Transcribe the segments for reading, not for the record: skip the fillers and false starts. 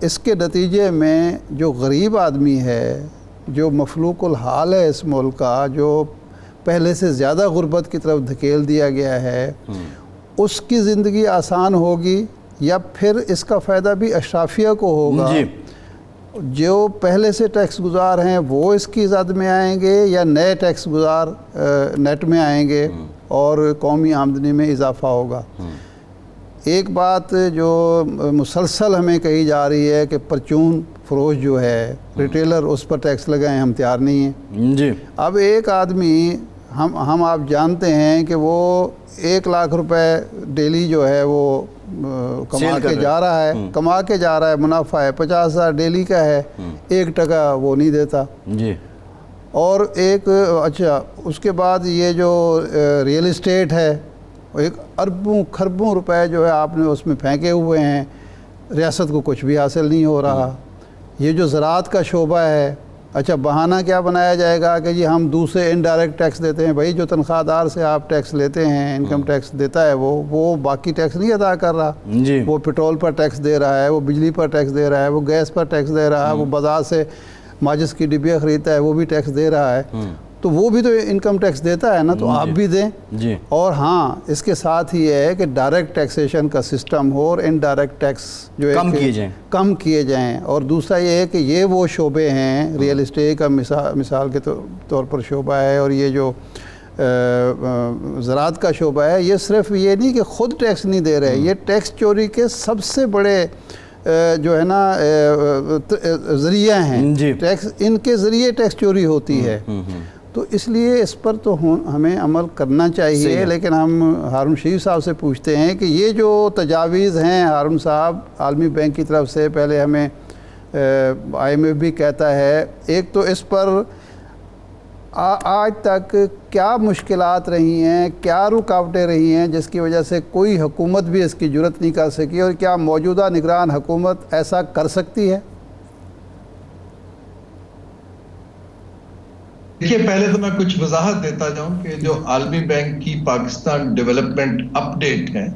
اس کے نتیجے میں جو غریب آدمی ہے، جو مفلوق الحال ہے اس ملک کا، جو پہلے سے زیادہ غربت کی طرف دھکیل دیا گیا ہے، اس کی زندگی آسان ہوگی یا پھر اس کا فائدہ بھی اشرافیہ کو ہوگا؟ جو پہلے سے ٹیکس گزار ہیں وہ اس کی زد میں آئیں گے یا نئے ٹیکس گزار نیٹ میں آئیں گے اور قومی آمدنی میں اضافہ ہوگا؟ ایک بات جو مسلسل ہمیں کہی جا رہی ہے کہ پرچون فروش جو ہے ریٹیلر، اس پر ٹیکس لگائیں، ہم تیار نہیں ہیں جی۔ اب ایک آدمی ہم آپ جانتے ہیں کہ وہ 1 لاکھ روپے ڈیلی جو ہے وہ کما کے جا رہا ہے، منافع ہے 50,000 ڈیلی کا ہے، 1% وہ نہیں دیتا جی۔ اور ایک اچھا اس کے بعد یہ جو ریئل اسٹیٹ ہے، ایک اربوں خربوں روپے جو ہے آپ نے اس میں پھینکے ہوئے ہیں، ریاست کو کچھ بھی حاصل نہیں ہو رہا۔ یہ جو زراعت کا شعبہ ہے، اچھا بہانہ کیا بنایا جائے گا کہ جی ہم دوسرے انڈائریکٹ ٹیکس دیتے ہیں۔ بھائی جو تنخواہ دار سے آپ ٹیکس لیتے ہیں، انکم ٹیکس دیتا ہے، وہ باقی ٹیکس نہیں ادا کر رہا جی۔ وہ پٹرول پر ٹیکس دے رہا ہے، وہ بجلی پر ٹیکس دے رہا ہے، وہ گیس پر ٹیکس دے رہا ہے، وہ بازار سے ماچس کی ڈبیاں خریدتا ہے، وہ بھی ٹیکس دے رہا ہے۔ تو وہ بھی تو انکم ٹیکس دیتا ہے نا، تو آپ بھی دیں جی۔ اور ہاں اس کے ساتھ ہی ہے کہ ڈائریکٹ ٹیکسیشن کا سسٹم ہو اور انڈائریکٹ ٹیکس جو ہے کم کیے جائیں۔ اور دوسرا یہ ہے کہ یہ وہ شعبے ہیں، ریئل اسٹیٹ کا مثال کے طور پر شعبہ ہے، اور یہ جو زراعت کا شعبہ ہے، یہ صرف یہ نہیں کہ خود ٹیکس نہیں دے رہے، یہ ٹیکس چوری کے سب سے بڑے جو ہے نا ذریعہ ہیں ٹیکس، ان کے ذریعے ٹیکس چوری ہوتی ہے۔ تو اس لیے اس پر تو ہمیں عمل کرنا چاہیے، لیکن ہم ہارون شریف صاحب سے پوچھتے ہیں کہ یہ جو تجاویز ہیں ہارون صاحب عالمی بینک کی طرف سے، پہلے ہمیں IMF بھی کہتا ہے، ایک تو اس پر آج تک کیا مشکلات رہی ہیں، کیا رکاوٹیں رہی ہیں جس کی وجہ سے کوئی حکومت بھی اس کی جرات نہیں کر سکی، اور کیا موجودہ نگران حکومت ایسا کر سکتی ہے؟ دیکھیے پہلے تو میں کچھ وضاحت دیتا جاؤں کہ جو عالمی بینک کی پاکستان ڈیولپمنٹ اپ ڈیٹ ہے،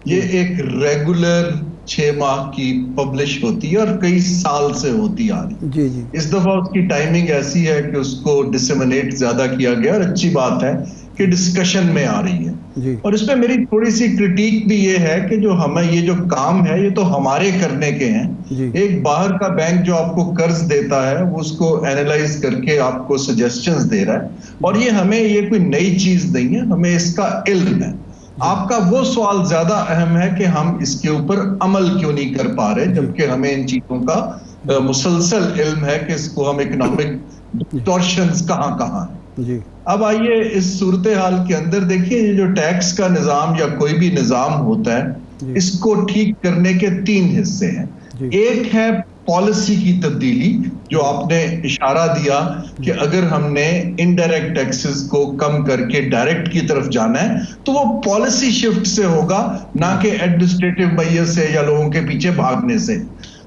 یہ ایک ریگولر 6 ماہ کی پبلش ہوتی ہے اور کئی سال سے ہوتی آ رہی ہے۔ اس دفعہ اس کی ٹائمنگ ایسی ہے کہ اس کو ڈسیمنیٹ زیادہ کیا گیا، اور اچھی بات ہے کہ ڈسکشن میں آ رہی ہے۔ اور اس میں میری تھوڑی سی کرٹیک بھی یہ ہے کہ جو ہمیں یہ جو کام ہے یہ تو ہمارے کرنے کے ہیں۔ ایک باہر کا بینک جو آپ کو قرض دیتا ہے وہ اس کو اینالائز کر کے آپ کو سجیسشنز دے رہا ہے، اور یہ ہمیں یہ کوئی نئی چیز نہیں ہے، ہمیں اس کا علم ہے۔ آپ کا وہ سوال زیادہ اہم ہے کہ ہم اس کے اوپر عمل کیوں نہیں کر پا رہے، جبکہ ہمیں ان چیزوں کا مسلسل علم ہے کہ اس کو ہم اکنامک ڈسٹورشنز کہاں کہاں ہیں۔ اب آئیے اس صورتحال کے اندر دیکھیے، یہ جو ٹیکس کا نظام یا کوئی بھی نظام ہوتا ہے، اس کو ٹھیک کرنے کے 3 حصے ہیں۔ ایک ہے پالیسی کی تبدیلی، جو آپ نے اشارہ دیا کہ اگر ہم نے انڈائریکٹ ٹیکسز کو کم کر کے ڈائریکٹ کی طرف جانا ہے تو وہ پالیسی شفٹ سے ہوگا، نہ کہ ایڈمنسٹریٹو میئر سے یا لوگوں کے پیچھے بھاگنے سے۔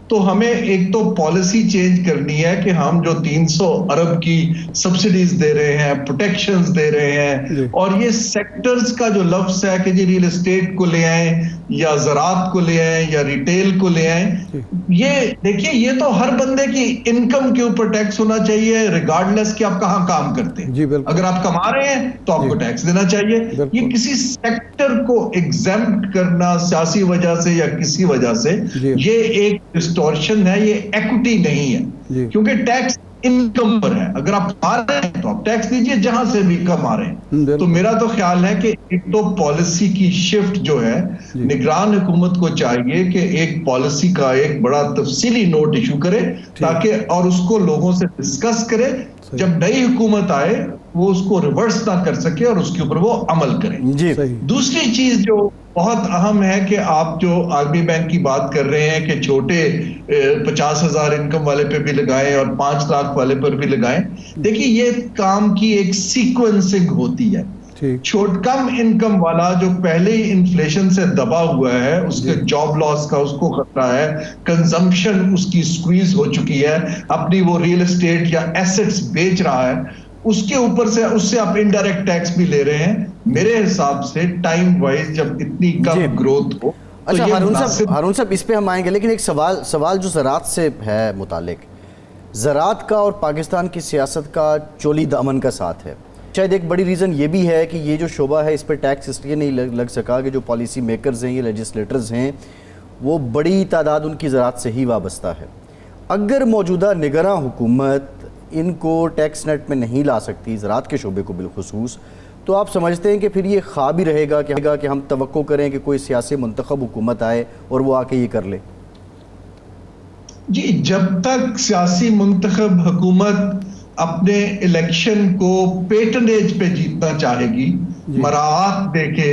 تو ہمیں ایک تو پالیسی چینج کرنی ہے کہ ہم جو 300 ارب کی سبسڈیز دے رہے ہیں، پروٹیکشنز دے رہے ہیں، اور یہ سیکٹرز کا جو لفظ ہے کہ جی ریل اسٹیٹ کو لے آئیں یا زراعت کو لے آئیں یا ریٹیل کو لے آئیں، یہ دیکھیے یہ تو ہر بندے کی انکم کے اوپر ٹیکس ہونا چاہیے، ریگارڈلیس کہ آپ کہاں کام کرتے ہیں۔ اگر آپ کما رہے ہیں تو آپ کو ٹیکس دینا چاہیے۔ یہ کسی سیکٹر کو ایگزمپٹ کرنا سیاسی وجہ سے یا کسی وجہ سے، یہ ایک ڈسٹورشن ہے، یہ ایکوٹی نہیں ہے، کیونکہ ٹیکس انکم پر ہے۔ اگر آپ کما رہے ہیں تو آپ ٹیکس دیجئے جہاں سے بھی کما رہے ہیں۔ تو میرا تو خیال ہے کہ ایک تو پالیسی کی شفٹ جو ہے، نگران حکومت کو چاہیے کہ ایک پالیسی کا ایک بڑا تفصیلی نوٹ ایشو کرے، تاکہ اور اس کو لوگوں سے ڈسکس کرے، جب نئی حکومت آئے وہ اس کو ریورس نہ کر سکے اور اس کے اوپر وہ عمل کرے۔ دوسری چیز جو بہت اہم ہے کہ آپ جو عالمی بینک کی بات کر رہے ہیں کہ چھوٹے 50,000 انکم والے پہ بھی لگائیں اور 5 لاکھ والے پر بھی لگائیں، دیکھیں یہ کام کی ایک سیکوینسنگ ہوتی ہے۔ کم انکم والا جو پہلے ہی انفلیشن سے دبا ہوا ہے، اس کے جاب لاس کا اس کو خطرہ ہے، کنزمپشن اس کی سکویز ہو چکی ہے، اپنی وہ ریل اسٹیٹ یا ایسٹس بیچ رہا ہے، اس کے اوپر سے اس سے آپ انڈائریکٹ ٹیکس بھی لے رہے ہیں۔ میرے حساب سے ٹائم وائز جب اتنی کم گروتھ ہو اچھا ہارون صاحب اس پہ ہم آئیں گے، لیکن ایک سوال جو زراعت سے ہے متعلق، زراعت کا اور پاکستان کی سیاست کا چولی دامن کا ساتھ ہے. شاید ایک بڑی ریزن یہ بھی ہے کہ یہ جو شعبہ ہے اس پہ ٹیکس اس لیے نہیں لگ سکا کہ جو پالیسی میکرز ہیں، یہ لیجسلیٹرز ہیں، وہ بڑی تعداد ان کی زراعت سے ہی وابستہ ہے. اگر موجودہ نگراں حکومت ان کو ٹیکس نیٹ میں نہیں لا سکتی، زراعت کے شعبے کو بالخصوص، تو آپ سمجھتے ہیں کہ پھر یہ خواب ہی رہے گا کہ ہم توقع کریں کہ کوئی سیاسی منتخب حکومت آئے اور وہ آ کے یہ کر لے؟ جی، جب تک سیاسی منتخب حکومت اپنے الیکشن کو پیٹرنیج پہ جیتنا چاہے گی، مراعات دے کے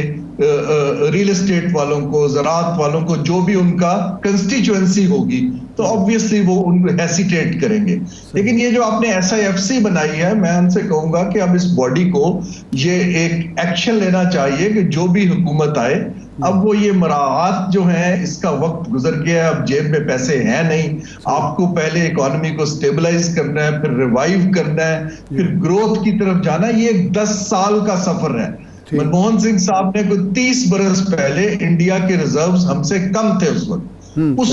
ریل اسٹیٹ والوں کو، زراعت والوں کو، جو بھی ان کا کنسٹیچوئنسی ہوگی، تو آبویسلی وہ ان کو ہیسیٹیٹ کریں گے. لیکن یہ جو آپ نے SIFC بنائی ہے، میں ان سے کہوں گا کہ اب اس باڈی کو یہ ایک ایکشن لینا چاہیے کہ جو بھی حکومت آئے، اب وہ یہ مراعات جو ہیں، اس کا وقت گزر گیا ہے، اب جیب میں پیسے ہیں نہیں. آپ کو پہلے اکانومی کو سٹیبلائز کرنا ہے، پھر ریوائیو کرنا ہے، پھر گروتھ کی طرف جانا. یہ ایک 10 سال کا سفر ہے. منموہن سنگھ صاحب نے کوئی 30 برس پہلے انڈیا کے ریزروز ہم سے کم تھے اس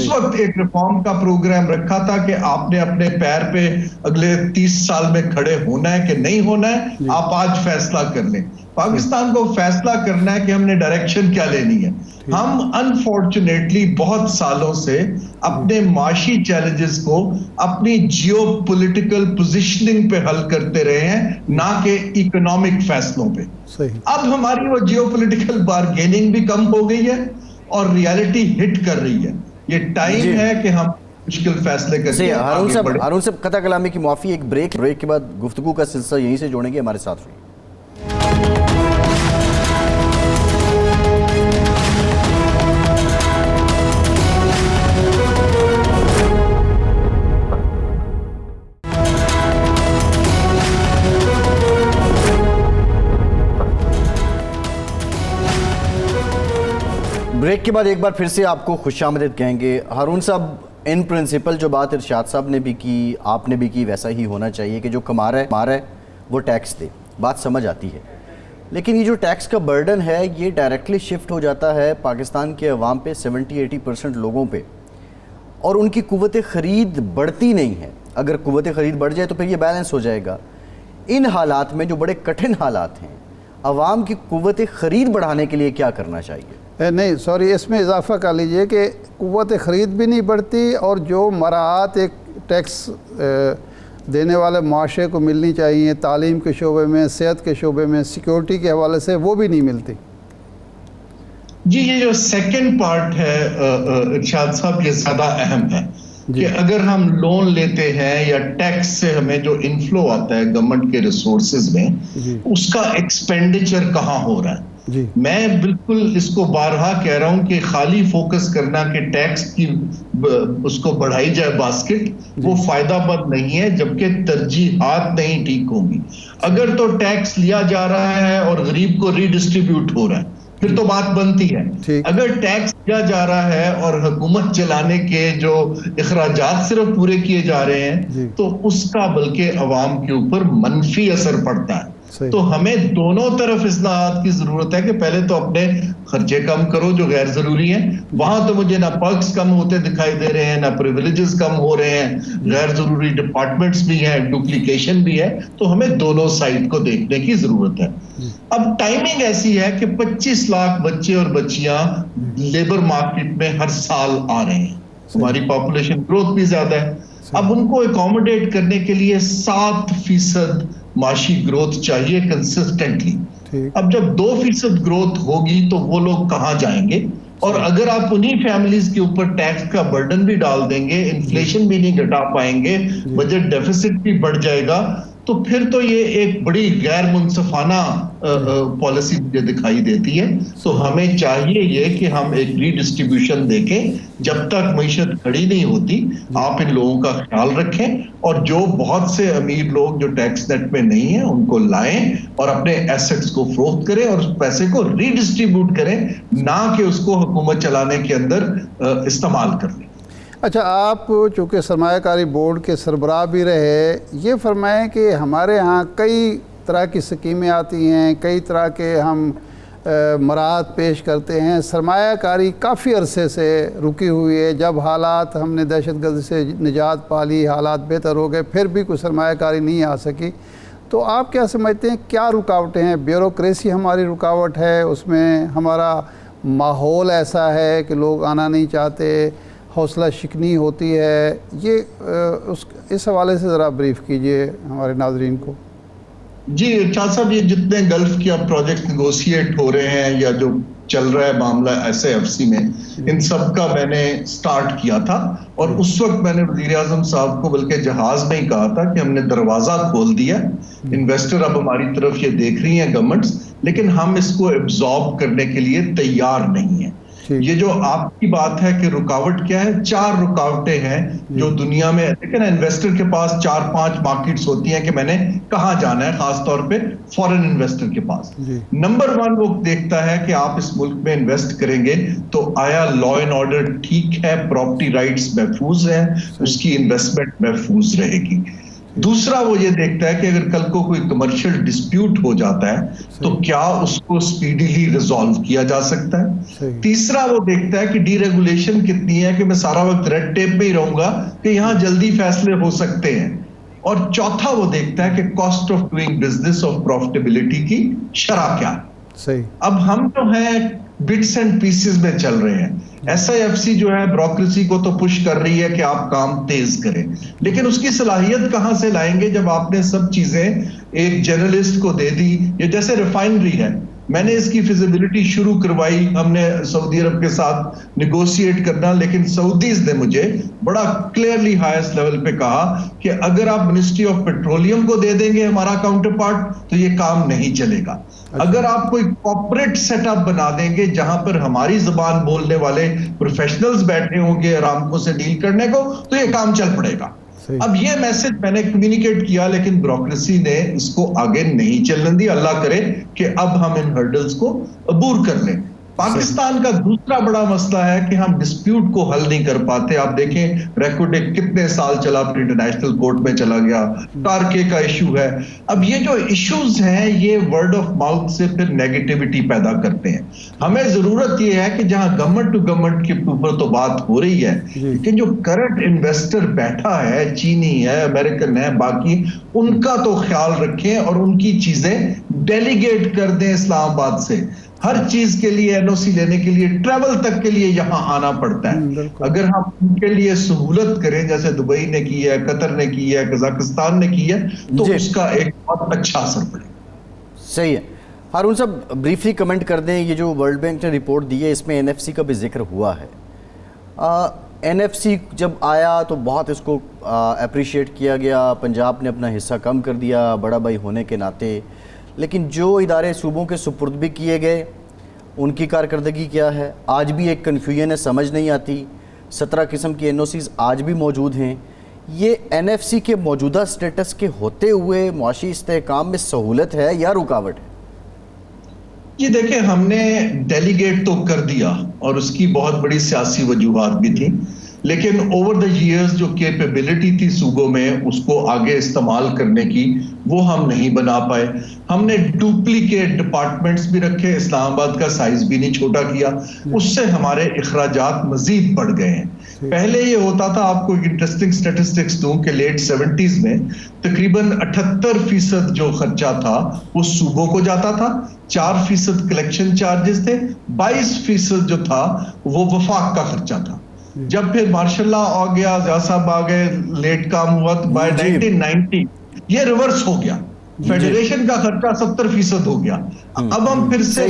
وقت ایک ریفارم کا پروگرام رکھا تھا کہ آپ نے اپنے پیر پہ اگلے 30 سال میں کھڑے ہونا ہے کہ نہیں ہونا ہے، آپ آج فیصلہ کر لیں. پاکستان کو فیصلہ کرنا ہے کہ ہم نے ڈائریکشن کیا لینی ہے. ہم انفارچونیٹلی بہت سالوں سے اپنے معاشی چیلنجز کو اپنی جیو پولیٹیکل پوزیشننگ پہ حل کرتے رہے ہیں، نہ کہ اکنامک فیصلوں پہ. اب ہماری وہ جیو پولیٹیکل بارگیننگ بھی کم ہو گئی ہے اور ریالٹی ہٹ کر رہی ہے. یہ ٹائم ہے کہ ہم مشکل فیصلے کرتے ہیں. ہارون صاحب قطع کلامی کی معافی، ایک بریک کے بعد گفتگو کا سلسلہ یہیں سے جوڑیں گے. ہمارے ساتھ رہیے. بریک کے بعد ایک بار پھر سے آپ کو خوش آمدید کہیں گے. ہارون صاحب، ان پرنسپل جو بات ارشاد صاحب نے بھی کی، آپ نے بھی کی، ویسا ہی ہونا چاہیے کہ جو کما رہا ہے وہ ٹیکس دے. بات سمجھ آتی ہے، لیکن یہ جو ٹیکس کا برڈن ہے یہ ڈائریکٹلی شفٹ ہو جاتا ہے پاکستان کے عوام پہ، 70-80% لوگوں پہ، اور ان کی قوت خرید بڑھتی نہیں ہے. اگر قوت خرید بڑھ جائے تو پھر یہ بیلنس ہو جائے گا. ان حالات میں جو بڑے کٹھن حالات ہیں، عوام کی قوت خرید بڑھانے کے لیے کیا کرنا چاہیے؟ نہیں سوری، اس میں اضافہ کر لیجئے کہ قوت خرید بھی نہیں بڑھتی، اور جو مراعات ایک ٹیکس دینے والے معاشرے کو ملنی چاہیے تعلیم کے شعبے میں، صحت کے شعبے میں، سیکیورٹی کے حوالے سے، وہ بھی نہیں ملتی. جی، یہ جو سیکنڈ پارٹ ہے ارشاد صاحب، یہ زیادہ اہم ہے کہ اگر ہم لون لیتے ہیں یا ٹیکس سے ہمیں جو انفلو آتا ہے گورنمنٹ کے ریسورسز میں، اس کا ایکسپینڈیچر کہاں ہو رہا ہے. میں بالکل اس کو بارہا کہہ رہا ہوں کہ خالی فوکس کرنا کہ ٹیکس کی اس کو بڑھائی جائے باسکٹ، وہ فائدہ مند نہیں ہے جبکہ ترجیحات نہیں ٹھیک ہوں گی. اگر تو ٹیکس لیا جا رہا ہے اور غریب کو ری ڈسٹریبیوٹ ہو رہا ہے، پھر تو بات بنتی ہے. اگر ٹیکس دیا جا رہا ہے اور حکومت چلانے کے جو اخراجات صرف پورے کیے جا رہے ہیں، تو اس کا بلکہ عوام کے اوپر منفی اثر پڑتا ہے. تو ہمیں دونوں طرف اصلاحات کی ضرورت ہے کہ پہلے تو اپنے خرچے کم کرو جو غیر ضروری ہیں. وہاں تو مجھے نہ پرکس کم ہوتے دکھائی دے رہے ہیں، نہ پریویلیجز کم ہو رہے ہیں، غیر ضروری ڈپارٹمنٹس بھی ہیں، ڈپلیکیشن بھی ہے. تو ہمیں دونوں سائڈ کو دیکھنے کی ضرورت ہے. اب ٹائمنگ ایسی ہے کہ 25 لاکھ بچے اور بچیاں لیبر مارکیٹ میں ہر سال آ رہے ہیں. ہماری پاپولیشن گروتھ بھی زیادہ ہے. اب ان کو اکوموڈیٹ کرنے کے لیے 7% معاشی گروتھ چاہیے کنسسٹنٹلی. اب جب 2% گروتھ ہوگی تو وہ لوگ کہاں جائیں گے؟ اور اگر آپ انہی فیملیز کے اوپر ٹیکس کا برڈن بھی ڈال دیں گے، انفلیشن بھی نہیں گھٹا پائیں گے، بجٹ ڈیفیسٹ بھی بڑھ جائے گا، تو پھر تو یہ ایک بڑی غیر منصفانہ پالیسی مجھے دکھائی دیتی ہے. تو ہمیں چاہیے یہ کہ ہم ایک ری ڈسٹریبیوشن دیکھیں. جب تک معیشت کھڑی نہیں ہوتی، آپ ان لوگوں کا خیال رکھیں، اور جو بہت سے امیر لوگ جو ٹیکس نیٹ میں نہیں ہیں ان کو لائیں اور اپنے ایسٹس کو فروخت کریں اور اس پیسے کو ری ڈسٹریبیوٹ کریں، نہ کہ اس کو حکومت چلانے کے اندر استعمال کر لیں. اچھا، آپ چونکہ سرمایہ کاری بورڈ کے سربراہ بھی رہے، یہ فرمائیں کہ ہمارے ہاں کئی طرح کی سکیمیں آتی ہیں، کئی طرح کے ہم مراحت پیش کرتے ہیں. سرمایہ کاری کافی عرصے سے رکی ہوئی ہے. جب حالات ہم نے دہشت گردی سے نجات پا لی, حالات بہتر ہو گئے, پھر بھی کوئی سرمایہ کاری نہیں آ سکی. تو آپ کیا سمجھتے ہیں کیا رکاوٹیں ہیں؟ بیوروکریسی ہماری رکاوٹ ہے, اس میں ہمارا ماحول ایسا ہے کہ لوگ آنا نہیں چاہتے, حوصلہ شکنی ہوتی ہے؟ یہ اس حوالے سے ذرا بریف کیجئے ہمارے ناظرین کو. جی ارشاد صاحب, یہ جتنے گلف کے اب پروجیکٹ نیگوشیٹ ہو رہے ہیں یا جو چل رہا ہے معاملہ SAFC میں, ان سب کا میں نے سٹارٹ کیا تھا, اور اس وقت میں نے وزیر اعظم صاحب کو بلکہ جہاز میں ہی کہا تھا کہ ہم نے دروازہ کھول دیا, انویسٹر اب ہماری طرف یہ دیکھ رہی ہیں گورنمنٹس, لیکن ہم اس کو ایبزارب کرنے کے لیے تیار نہیں ہیں. یہ جو آپ کی بات ہے کہ رکاوٹ کیا ہے, 4 رکاوٹیں ہیں جو دنیا میں, لیکن انویسٹر کے پاس 4-5 مارکیٹس ہوتی ہیں کہ میں نے کہاں جانا ہے, خاص طور پہ فورن انویسٹر کے پاس. نمبر 1 وہ دیکھتا ہے کہ آپ اس ملک میں انویسٹ کریں گے تو آیا لا اینڈ آرڈر ٹھیک ہے, پراپرٹی رائٹس محفوظ ہیں, اس کی انویسٹمنٹ محفوظ رہے گی. دوسرا وہ یہ دیکھتا ہے کہ اگر کل کو کوئی کمرشل ڈسپیوٹ ہو جاتا ہے تو کیا اس کو سپیڈیلی ریزالو کیا جا سکتا ہے. تیسرا وہ دیکھتا ہے کہ ڈی ریگولیشن کتنی ہے, کہ میں سارا وقت ریڈ ٹیپ میں ہی رہوں گا کہ یہاں جلدی فیصلے ہو سکتے ہیں. اور چوتھا وہ دیکھتا ہے کہ cost of doing business of profitability کی شرح کیا ہے. اب ہم جو ہیں بٹس اینڈ پیسز میں چل رہے ہیں. SAFC جو ہے بیوروکریسی کو تو پش کر رہی ہے کہ آپ کام تیز کریں, لیکن اس کی صلاحیت کہاں سے لائیں گے جب آپ نے سب چیزیں ایک جرنلسٹ کو دے دی. یہ جیسے ریفائنری ہے, میں نے اس کی فیزیبلٹی شروع کروائی, ہم نے سعودی عرب کے ساتھ نیگوشیٹ کرنا, لیکن سعودیز نے مجھے بڑا کلیئرلی ہائیسٹ لیول پہ کہا کہ اگر آپ منسٹری آف پیٹرولیم کو دے دیں گے ہمارا کاؤنٹر پارٹ تو یہ کام نہیں چلے گا. اگر آپ کوئی کارپوریٹ سیٹ اپ بنا دیں گے جہاں پر ہماری زبان بولنے والے پروفیشنلز بیٹھے ہوں گے آرامکو سے ڈیل کرنے کو, تو یہ کام چل پڑے گا. اب یہ میسج میں نے کمیونیکیٹ کیا, لیکن بیوروکریسی نے اس کو آگے نہیں چلنے دی. اللہ کرے کہ اب ہم ان ہرڈلز کو عبور کر لیں. پاکستان کا دوسرا بڑا مسئلہ ہے کہ ہم ڈسپیوٹ کو حل نہیں کر پاتے. آپ دیکھیں ریکارڈ کتنے سال چلا, پھر انٹرنیشنل کورٹ میں چلا گیا, کارکے کا ایشو ہے. اب یہ جو ایشوز ہیں یہ ورڈ آف ماؤتھ سے پھر نیگیٹیوٹی پیدا کرتے ہیں. ہمیں ضرورت یہ ہے کہ جہاں گورنمنٹ ٹو گورنمنٹ کے اوپر تو بات ہو رہی ہے, لیکن جو کرنٹ انویسٹر بیٹھا ہے, چینی ہے, امریکن ہے, باقی ان کا تو خیال رکھیں اور ان کی چیزیں ڈیلیگیٹ کر دیں اسلام آباد سے. ہر چیز کے لیے NOC لینے کے لیے, ٹریول تک کے لیے یہاں آنا پڑتا ہے. اگر ہم ان کے لیے سہولت کریں جیسے دبئی نے کی ہے, قطر نے کی ہے, قزاقستان نے کی ہے, تو اس کا ایک بہت اچھا اثر پڑے. صحیح ہے. ہارون صاحب بریفلی کمنٹ کر دیں, یہ جو ورلڈ بینک نے رپورٹ دی ہے اس میں NFC کا بھی ذکر ہوا ہے. NFC جب آیا تو بہت اس کو اپریشیٹ کیا گیا, پنجاب نے اپنا حصہ کم کر دیا بڑا بھائی ہونے کے ناطے, لیکن جو ادارے صوبوں کے سپرد بھی کیے گئے ان کی کارکردگی کیا ہے آج بھی ایک کنفیوژن ہے, سمجھ نہیں آتی. 17 قسم کی NOCs آج بھی موجود ہیں. یہ NFC کے موجودہ سٹیٹس کے ہوتے ہوئے معاشی استحکام میں سہولت ہے یا رکاوٹ ہے؟ یہ دیکھیں, ہم نے ڈیلیگیٹ تو کر دیا اور اس کی بہت بڑی سیاسی وجوہات بھی تھیں, لیکن اوور دا ایئرز جو کیپیبلٹی تھی صوبوں میں اس کو آگے استعمال کرنے کی وہ ہم نہیں بنا پائے. ہم نے ڈپلیکیٹ ڈپارٹمنٹس بھی رکھے, اسلام آباد کا سائز بھی نہیں چھوٹا کیا, اس سے ہمارے اخراجات مزید بڑھ گئے ہیں. پہلے یہ ہوتا تھا, آپ کو انٹرسٹنگ سٹیٹسٹکس دوں کہ لیٹ 70s میں تقریباً 78% جو خرچہ تھا وہ صوبوں کو جاتا تھا, 4% کلیکشن چارجز تھے, 22% جو تھا وہ وفاق کا خرچہ تھا. جب پھر مارشاء اللہ آ گیا, ضیاء صاحب آ گئے, لیٹ کام ہوا, تو بائی 1990 یہ ریورس ہو گیا, فیڈریشن کا خرچہ 70% ہو گیا. اب ہم پھر سے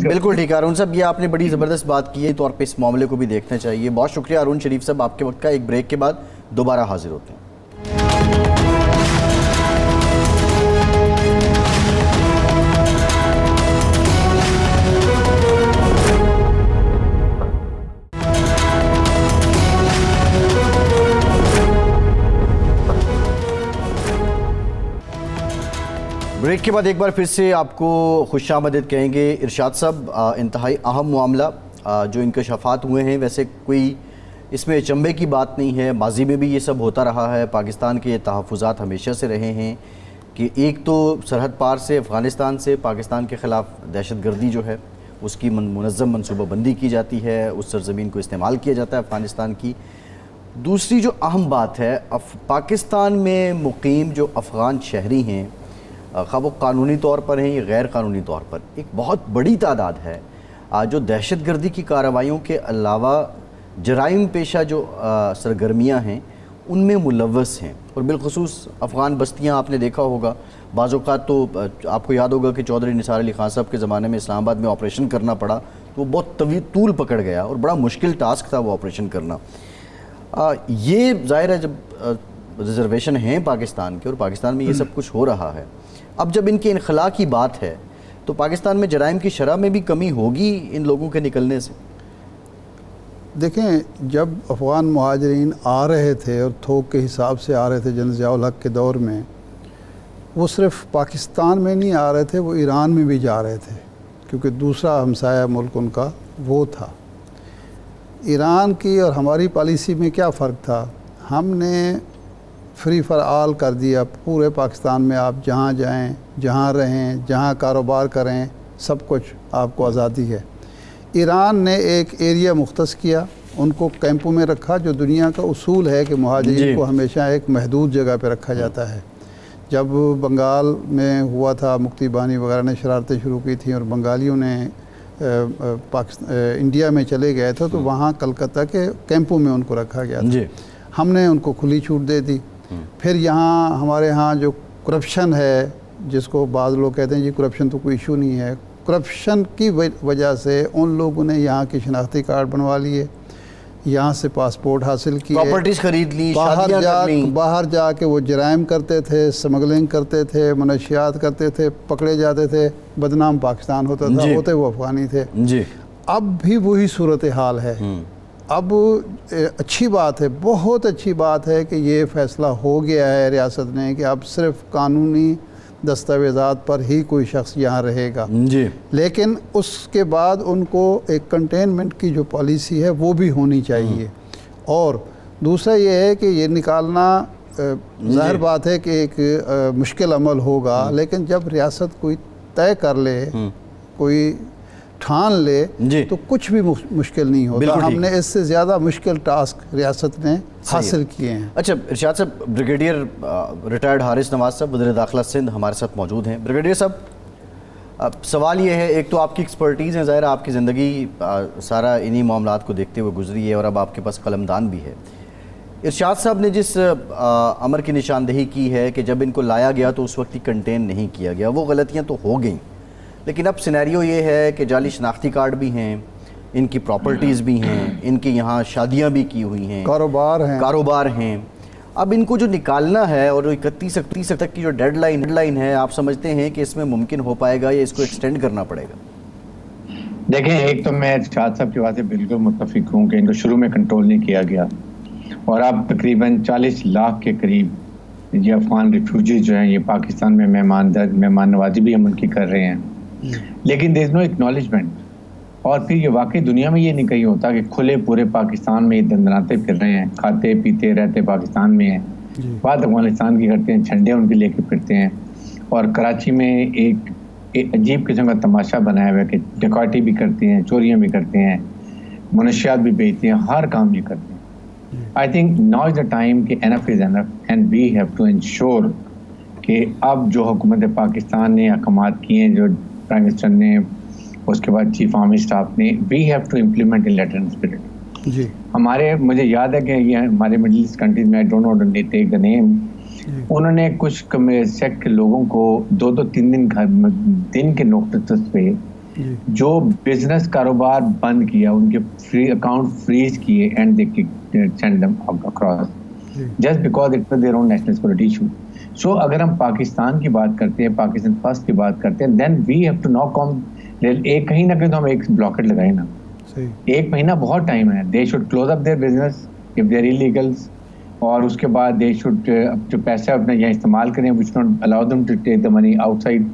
بالکل ٹھیک ہے ہارون صاحب, یہ آپ نے بڑی زبردست بات کی ہے, طور پہ اس معاملے کو بھی دیکھنا چاہیے. بہت شکریہ ہارون شریف صاحب آپ کے وقت کا. ایک بریک کے بعد دوبارہ حاضر ہوتے ہیں. بریک کے بعد ایک بار پھر سے آپ کو خوش آمدید کہیں گے. ارشاد صاحب, انتہائی اہم معاملہ جو انکشافات ہوئے ہیں, ویسے کوئی اس میں اچنبے کی بات نہیں ہے, ماضی میں بھی یہ سب ہوتا رہا ہے, پاکستان کے تحفظات ہمیشہ سے رہے ہیں, کہ ایک تو سرحد پار سے افغانستان سے پاکستان کے خلاف دہشت گردی جو ہے اس کی منظم منصوبہ بندی کی جاتی ہے، اس سرزمین کو استعمال کیا جاتا ہے افغانستان کی. دوسری جو اہم بات ہے، پاکستان میں مقیم جو افغان شہری ہیں، خواہ وہ قانونی طور پر ہیں یا غیر قانونی طور پر، ایک بہت بڑی تعداد ہے جو دہشت گردی کی کارروائیوں کے علاوہ جرائم پیشہ جو سرگرمیاں ہیں ان میں ملوث ہیں. اور بالخصوص افغان بستیاں آپ نے دیکھا ہوگا، بعض اوقات تو آپ کو یاد ہوگا کہ چودھری نثار علی خان صاحب کے زمانے میں اسلام آباد میں آپریشن کرنا پڑا تو وہ بہت طول پکڑ گیا اور بڑا مشکل ٹاسک تھا وہ آپریشن کرنا. یہ ظاہر ہے جب ریزرویشن ہیں پاکستان کے اور پاکستان میں یہ سب کچھ ہو رہا ہے، اب جب ان کے انخلاء کی بات ہے تو پاکستان میں جرائم کی شرح میں بھی کمی ہوگی ان لوگوں کے نکلنے سے. دیکھیں، جب افغان مہاجرین آ رہے تھے اور تھوک کے حساب سے آ رہے تھے جنرل ضیاء الحق کے دور میں، وہ صرف پاکستان میں نہیں آ رہے تھے، وہ ایران میں بھی جا رہے تھے، کیونکہ دوسرا ہمسایہ ملک ان کا وہ تھا. ایران کی اور ہماری پالیسی میں کیا فرق تھا؟ ہم نے فری فار آل کر دیا، پورے پاکستان میں آپ جہاں جائیں، جہاں رہیں، جہاں کاروبار کریں، سب کچھ آپ کو آزادی ہے. ایران نے ایک ایریا مختص کیا، ان کو کیمپوں میں رکھا، جو دنیا کا اصول ہے کہ مہاجرین کو ہمیشہ ایک محدود جگہ پہ رکھا جاتا ہے. جب بنگال میں ہوا تھا، مکتی بانی وغیرہ نے شرارتیں شروع کی تھیں اور بنگالیوں نے انڈیا میں چلے گئے تھے تو وہاں کلکتہ کے کیمپوں میں ان کو رکھا گیا تھا. ہم نے ان کو کھلی چھوٹ دے دی. پھر یہاں ہمارے ہاں جو کرپشن ہے، جس کو بعض لوگ کہتے ہیں جی کرپشن تو کوئی ایشو نہیں ہے، کرپشن کی وجہ سے ان لوگوں نے یہاں کی شناختی کارڈ بنوا لیے، یہاں سے پاسپورٹ حاصل کیے، پراپرٹیز خرید لی، شادیاں کر لیں. باہر جا کے وہ جرائم کرتے تھے، سمگلنگ کرتے تھے، منشیات کرتے تھے، پکڑے جاتے تھے، بدنام پاکستان ہوتا تھا، ہوتے وہ افغانی تھے. اب بھی وہی صورتحال ہے. اب اچھی بات ہے، بہت اچھی بات ہے کہ یہ فیصلہ ہو گیا ہے ریاست نے کہ اب صرف قانونی دستاویزات پر ہی کوئی شخص یہاں رہے گا. لیکن اس کے بعد ان کو ایک کنٹینمنٹ کی جو پالیسی ہے وہ بھی ہونی چاہیے. اور دوسرا یہ ہے کہ یہ نکالنا ظاہر بات ہے کہ ایک مشکل عمل ہوگا، لیکن جب ریاست کوئی طے کر لے، کوئی ٹھان لے تو کچھ بھی مشکل نہیں ہوتا. ہم نے اس سے زیادہ مشکل ٹاسک ریاست نے حاصل کیے ہیں. اچھا ارشاد صاحب، بریگیڈیئر ریٹائرڈ حارث نواز صاحب وزیر داخلہ سندھ ہمارے ساتھ موجود ہیں. بریگیڈیئر صاحب، سوال یہ ہے، ایک تو آپ کی ایکسپرٹیز ہے، ظاہر آپ کی زندگی سارا انہی معاملات کو دیکھتے ہوئے گزری ہے اور اب آپ کے پاس قلمدان بھی ہے. ارشاد صاحب نے جس امر کی نشاندہی کی ہے کہ جب ان کو لایا گیا تو اس وقت ہی کنٹین نہیں کیا گیا، وہ غلطیاں تو ہو گئیں، لیکن اب سینیریو یہ ہے کہ جعلی شناختی کارڈ بھی ہیں، ان کی پراپرٹیز بھی ہیں، ان کی یہاں شادیاں بھی کی ہوئی ہیں، کاروبار ہیں. اب ان کو جو نکالنا ہے اور 31 تک کی جو ڈیڈ لائن ہے، آپ سمجھتے ہیں کہ اس میں ممکن ہو پائے گا یا اس کو ایکسٹینڈ کرنا پڑے گا؟ دیکھیں، ایک تو میں شاہد صاحب کی بات سے بالکل متفق ہوں کہ ان کو شروع میں کنٹرول نہیں کیا گیا، اور اب تقریباً 40 لاکھ کے قریب یہ افغان ریفیوجی جو ہیں یہ پاکستان میں مہمان نوازی بھی ہم ان کی کر رہے ہیں، لیکن دیر از نو ایکنالجمنٹ. اور پھر یہ واقعی دنیا میں یہ نہیں کہیں ہوتا کہ کھلے پورے پاکستان میں یہ دندناتے پھر رہے ہیں، کھاتے پیتے رہتے پاکستان میں ہیں، بات افغانستان کی کرتے ہیں، جھنڈے ان کے لے کے پھرتے ہیں. اور کراچی میں ایک عجیب قسم کا تماشا بنایا ہوا ہے کہ ڈکیتی بھی کرتے ہیں، چوریاں بھی کرتے ہیں، منشیات بھی بیچتے ہیں، ہر کام یہ کرتے ہیں. I think now is the time کہ enough is enough and we have to ensure کہ اب جو حکومت پاکستان نے احکامات کیے ہیں، جو پرائم منسٹر نے، اس کے بعد چیف آرمی اسٹاف نے، we have to implement in letter and spirit. ہمارے مجھے یاد ہے کہ یہ ہمارے مڈل ایسٹ کنٹریز میں، آئی ڈونٹ نو ٹیک دا نیم، انہوں نے کچھ سیکٹ کے لوگوں کو 2-3 دن کے نوٹس پہ جو بزنس کاروبار بند کیا، ان کے اکاؤنٹ فریز کیے and they send them across just because it was their own national security issue. So اگر ہم پاکستان کی بات کرتے ہیں، پاکستان فرسٹ کی بات کرتے ہیں، دین وی ہیو ٹو ناک آن ایک کہیں نہ کہیں تو ہم ایک بلاکٹ لگائیں نا. 1 مہینہ بہت ٹائم ہے. They should close up their business of their illegals, اور اس کے بعد دے شوڈ جو پیسہ اپنا یہاں استعمال کریں which not allow them to take the money outside,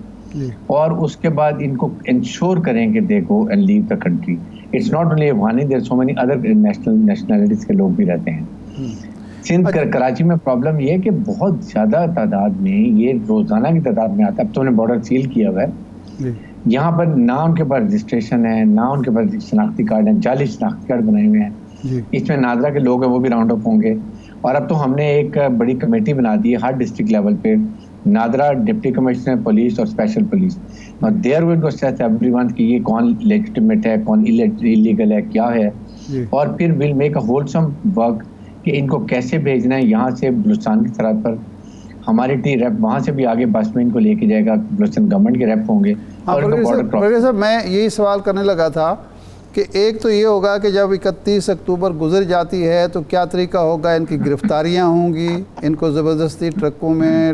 اور اس کے بعد ان کو انشور کریں کہ they go and leave the country. It's not only Afghani, there so many other nationalities کے لوگ بھی رہتے ہیں. سندھ کراچی میں پرابلم یہ ہے کہ بہت زیادہ تعداد میں یہ روزانہ کی تعداد میں آتا ہے. اب تو انہیں بارڈر سیل کیا ہوا ہے. یہاں پر نہ ان کے پاس رجسٹریشن ہے, نہ ان کے پاس شناختی کارڈ ہیں, 40 شناختی کارڈ بنائے ہوئے ہیں. اس میں نادرا کے لوگ ہیں وہ بھی راؤنڈ اپ ہوں گے. اور اب تو ہم نے ایک بڑی کمیٹی بنا دی ہے ہر ڈسٹرکٹ لیول پہ, نادرا ڈپٹی کمشنر پولیس اور اسپیشل پولیس, اور they are going to assess everyone کہ یہ کون لیجٹیمیٹ ہے, کون ایلیگل ہے, کیا ہے. اور پھر will make a wholesome work کہ ان کو کیسے بھیجنا ہے. یہاں سے بلوچستان کی سرحد پر ہماری ٹی ریپ وہاں سے بھی آگے بس میں ان کو لے کے جائے گا, بلوچستان گورنمنٹ کے ریپ ہوں گے. اور صاحب میں یہی سوال کرنے لگا تھا کہ ایک تو یہ ہوگا کہ جب 31 اکتوبر گزر جاتی ہے تو کیا طریقہ ہوگا, ان کی گرفتاریاں ہوں گی, ان کو زبردستی ٹرکوں میں